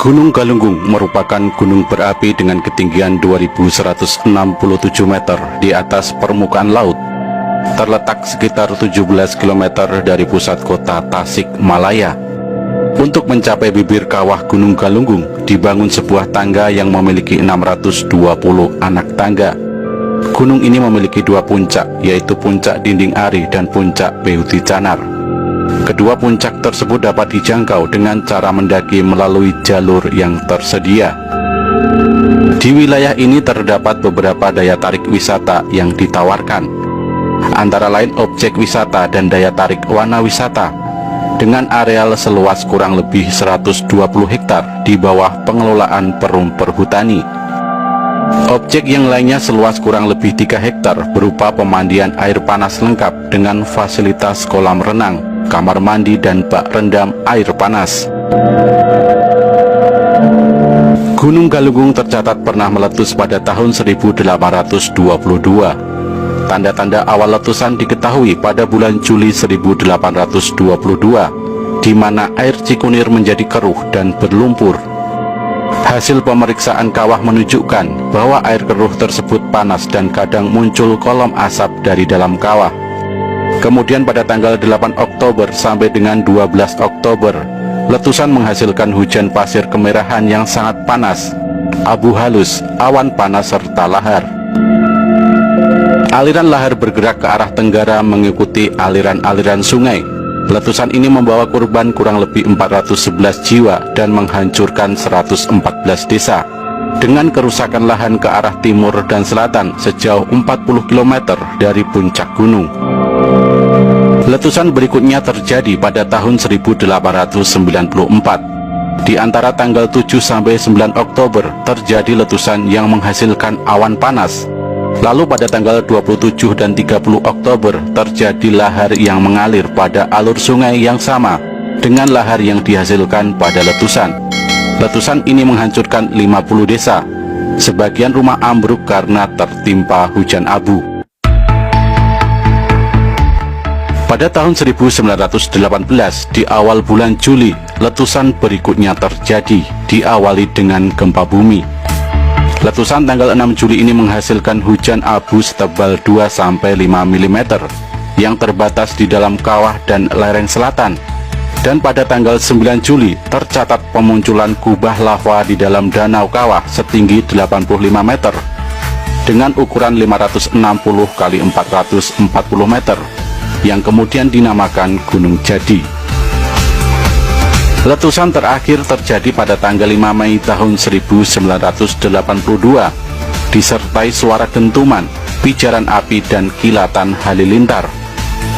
Gunung Galunggung merupakan gunung berapi dengan ketinggian 2167 meter di atas permukaan laut. Terletak sekitar 17 km dari pusat kota Tasikmalaya. Untuk mencapai bibir kawah Gunung Galunggung, dibangun sebuah tangga yang memiliki 620 anak tangga. Gunung ini memiliki dua puncak, yaitu puncak Dinding Ari dan puncak Behuti Canar. Kedua puncak tersebut dapat dijangkau dengan cara mendaki melalui jalur yang tersedia. Di wilayah ini terdapat beberapa daya tarik wisata yang ditawarkan, antara lain objek wisata dan daya tarik wana wisata, dengan areal seluas kurang lebih 120 hektar di bawah pengelolaan Perum Perhutani. Objek yang lainnya seluas kurang lebih 3 hektar berupa pemandian air panas lengkap dengan fasilitas kolam renang, kamar mandi, dan bak rendam air panas. Gunung Galunggung tercatat pernah meletus pada tahun 1822. Tanda-tanda awal letusan diketahui pada bulan Juli 1822, di mana air Cikunir menjadi keruh dan berlumpur. Hasil pemeriksaan kawah menunjukkan bahwa air keruh tersebut panas dan kadang muncul kolom asap dari dalam kawah. Kemudian pada tanggal 8 Oktober sampai dengan 12 Oktober, letusan menghasilkan hujan pasir kemerahan yang sangat panas, abu halus, awan panas, serta lahar. Aliran lahar bergerak ke arah tenggara mengikuti aliran-aliran sungai. Letusan ini membawa korban kurang lebih 411 jiwa dan menghancurkan 114 desa, dengan kerusakan lahan ke arah timur dan selatan sejauh 40 km dari puncak gunung. Letusan berikutnya terjadi pada tahun 1894. Di antara tanggal 7 sampai 9 Oktober terjadi letusan yang menghasilkan awan panas. Lalu pada tanggal 27 dan 30 Oktober terjadi lahar yang mengalir pada alur sungai yang sama dengan lahar yang dihasilkan pada letusan. Letusan ini menghancurkan 50 desa. Sebagian rumah ambruk karena tertimpa hujan abu. Pada tahun 1918, di awal bulan Juli, letusan berikutnya terjadi, diawali dengan gempa bumi. Letusan tanggal 6 Juli ini menghasilkan hujan abu setebal 2-5 mm yang terbatas di dalam kawah dan lereng selatan. Dan pada tanggal 9 Juli tercatat pemunculan kubah lava di dalam danau kawah setinggi 85 meter dengan ukuran 560 x 440 meter yang kemudian dinamakan Gunung Jadi. Letusan terakhir terjadi pada tanggal 5 Mei tahun 1982, disertai suara dentuman, pijaran api, dan kilatan halilintar.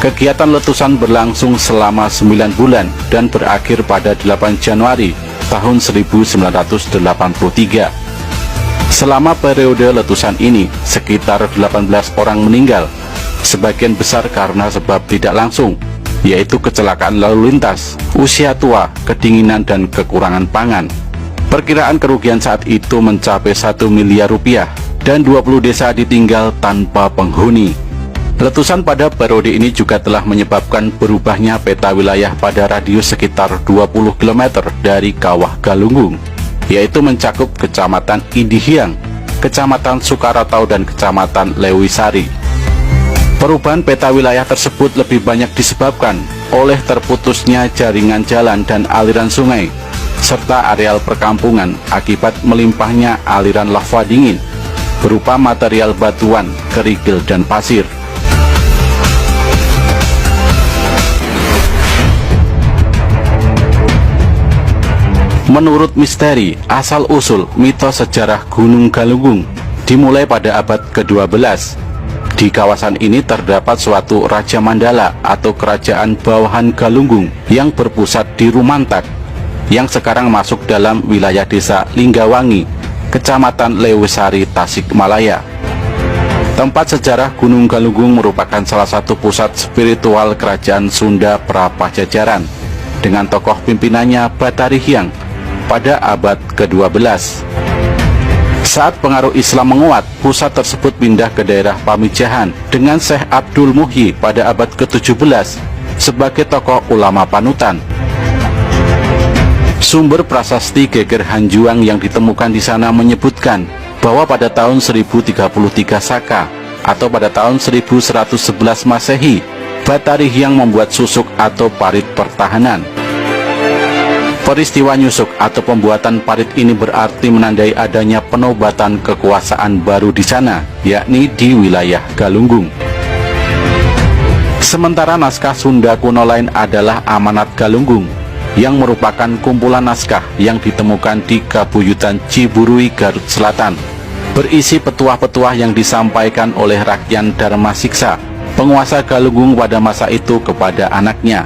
Kegiatan letusan berlangsung selama 9 bulan dan berakhir pada 8 Januari tahun 1983. Selama periode letusan ini, sekitar 18 orang meninggal, sebagian besar karena sebab tidak langsung, yaitu kecelakaan lalu lintas, usia tua, kedinginan, dan kekurangan pangan. Perkiraan kerugian saat itu mencapai 1 miliar rupiah dan 20 desa ditinggal tanpa penghuni. Letusan pada periode ini juga telah menyebabkan berubahnya peta wilayah pada radius sekitar 20 km dari Kawah Galunggung, yaitu mencakup Kecamatan Indihiang, Kecamatan Sukaratau, dan Kecamatan Lewisari. Perubahan peta wilayah tersebut lebih banyak disebabkan oleh terputusnya jaringan jalan dan aliran sungai, serta areal perkampungan akibat melimpahnya aliran lava dingin berupa material batuan, kerikil, dan pasir. Menurut misteri asal-usul mitos sejarah Gunung Galunggung dimulai pada abad ke-12. Di kawasan ini terdapat suatu Raja Mandala atau kerajaan bawahan Galunggung yang berpusat di Rumantak, yang sekarang masuk dalam wilayah desa Linggawangi, Kecamatan Lewisari, Tasikmalaya. Tempat sejarah Gunung Galunggung merupakan salah satu pusat spiritual kerajaan Sunda Prapajajaran, dengan tokoh pimpinannya Batari Hyang pada abad ke-12. Saat pengaruh Islam menguat, pusat tersebut pindah ke daerah Pamijahan dengan Syekh Abdul Muhyi pada abad ke-17 sebagai tokoh ulama panutan. Sumber prasasti Geger Hanjuang yang ditemukan di sana menyebutkan bahwa pada tahun 1033 Saka atau pada tahun 1111 Masehi, Batari Hyang membuat susuk atau parit pertahanan. Peristiwa nyusuk atau pembuatan parit ini berarti menandai adanya penobatan kekuasaan baru di sana, yakni di wilayah Galunggung. Sementara naskah Sunda kuno lain adalah Amanat Galunggung, yang merupakan kumpulan naskah yang ditemukan di Kabuyutan Ciburui, Garut Selatan, berisi petuah-petuah yang disampaikan oleh Rakyan Darmasiksa, penguasa Galunggung pada masa itu kepada anaknya.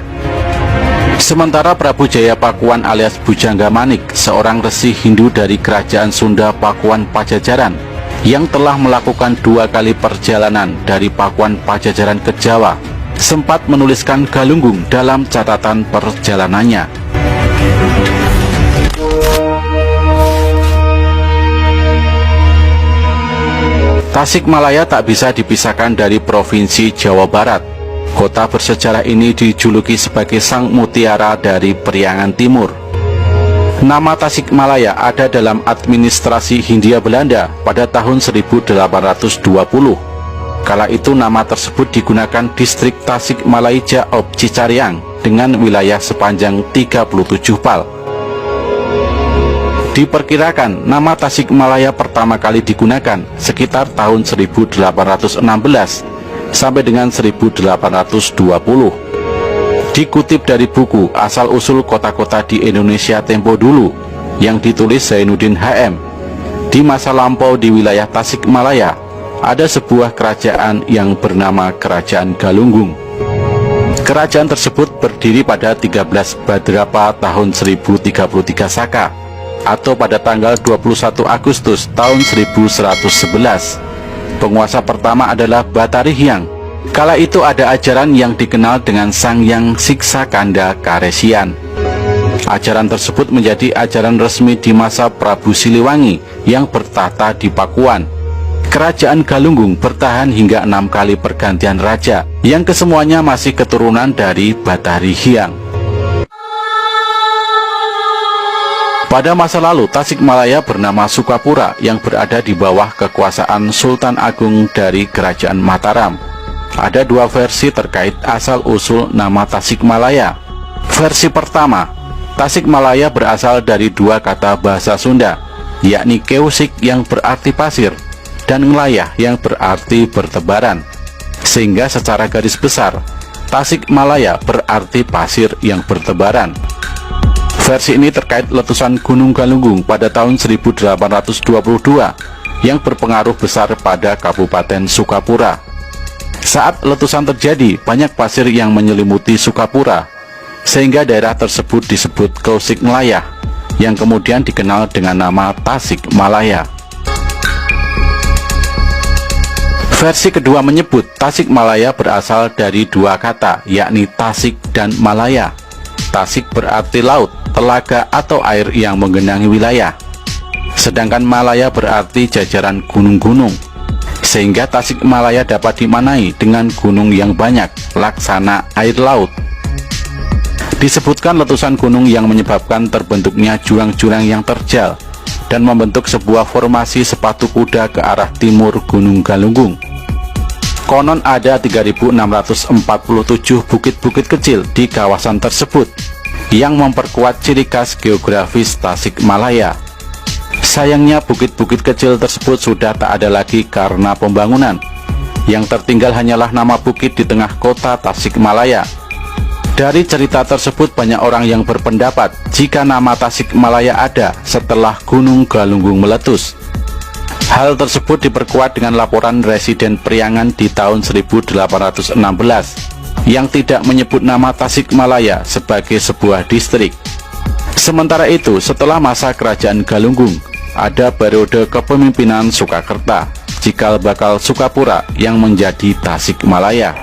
Sementara Prabu Jaya Pakuan alias Bujangga Manik, seorang resi Hindu dari kerajaan Sunda Pakuan Pajajaran, yang telah melakukan 2 kali perjalanan dari Pakuan Pajajaran ke Jawa, sempat menuliskan Galunggung dalam catatan perjalanannya. Tasikmalaya tak bisa dipisahkan dari Provinsi Jawa Barat. Kota bersejarah ini dijuluki sebagai Sang Mutiara dari Priangan Timur. Nama Tasikmalaya ada dalam administrasi Hindia Belanda pada tahun 1820. Kala itu nama tersebut digunakan distrik Tasikmalaya Ob Cicariang dengan wilayah sepanjang 37 pal. Diperkirakan nama Tasikmalaya pertama kali digunakan sekitar tahun 1816 sampai dengan 1820. Dikutip dari buku Asal-Usul Kota-Kota di Indonesia Tempo Dulu yang ditulis Zainuddin HM, di masa lampau di wilayah Tasikmalaya ada sebuah kerajaan yang bernama Kerajaan Galunggung. Kerajaan tersebut berdiri pada 13 Badrapa tahun 1033 Saka atau pada tanggal 21 Agustus tahun 1111. Penguasa pertama adalah Batari Hyang. Kala itu ada ajaran yang dikenal dengan Sangyang Siksakanda Karesian. Ajaran tersebut menjadi ajaran resmi di masa Prabu Siliwangi yang bertahta di Pakuan. Kerajaan Galunggung bertahan hingga 6 kali pergantian raja, yang kesemuanya masih keturunan dari Batari Hyang. Pada masa lalu, Tasikmalaya bernama Sukapura yang berada di bawah kekuasaan Sultan Agung dari Kerajaan Mataram. Ada 2 versi terkait asal-usul nama Tasikmalaya. Versi pertama, Tasikmalaya berasal dari 2 kata bahasa Sunda, yakni keusik yang berarti pasir dan ngelayah yang berarti bertebaran. Sehingga secara garis besar, Tasikmalaya berarti pasir yang bertebaran. Versi ini terkait letusan Gunung Galunggung pada tahun 1822 yang berpengaruh besar pada Kabupaten Sukapura. Saat letusan terjadi, banyak pasir yang menyelimuti Sukapura, sehingga daerah tersebut disebut Keusik Ngelayah, yang kemudian dikenal dengan nama Tasikmalaya. Versi kedua menyebut Tasikmalaya berasal dari 2 kata, yakni Tasik dan Malaya. Tasik berarti laut, telaga atau air yang menggenangi wilayah, sedangkan Malaya berarti jajaran gunung-gunung, sehingga Tasikmalaya dapat dimaknai dengan gunung yang banyak, laksana air laut. Disebutkan letusan gunung yang menyebabkan terbentuknya jurang-jurang yang terjal dan membentuk sebuah formasi sepatu kuda ke arah timur Gunung Galunggung. Konon ada 3.647 bukit-bukit kecil di kawasan tersebut yang memperkuat ciri khas geografis Tasikmalaya. Sayangnya bukit-bukit kecil tersebut sudah tak ada lagi karena pembangunan. Yang tertinggal hanyalah nama bukit di tengah kota Tasikmalaya. Dari cerita tersebut banyak orang yang berpendapat jika nama Tasikmalaya ada setelah Gunung Galunggung meletus. Hal tersebut diperkuat dengan laporan residen Priangan di tahun 1816 yang tidak menyebut nama Tasikmalaya sebagai sebuah distrik. Sementara itu, setelah masa kerajaan Galunggung, ada periode kepemimpinan Sukakerta, cikal bakal Sukapura yang menjadi Tasikmalaya.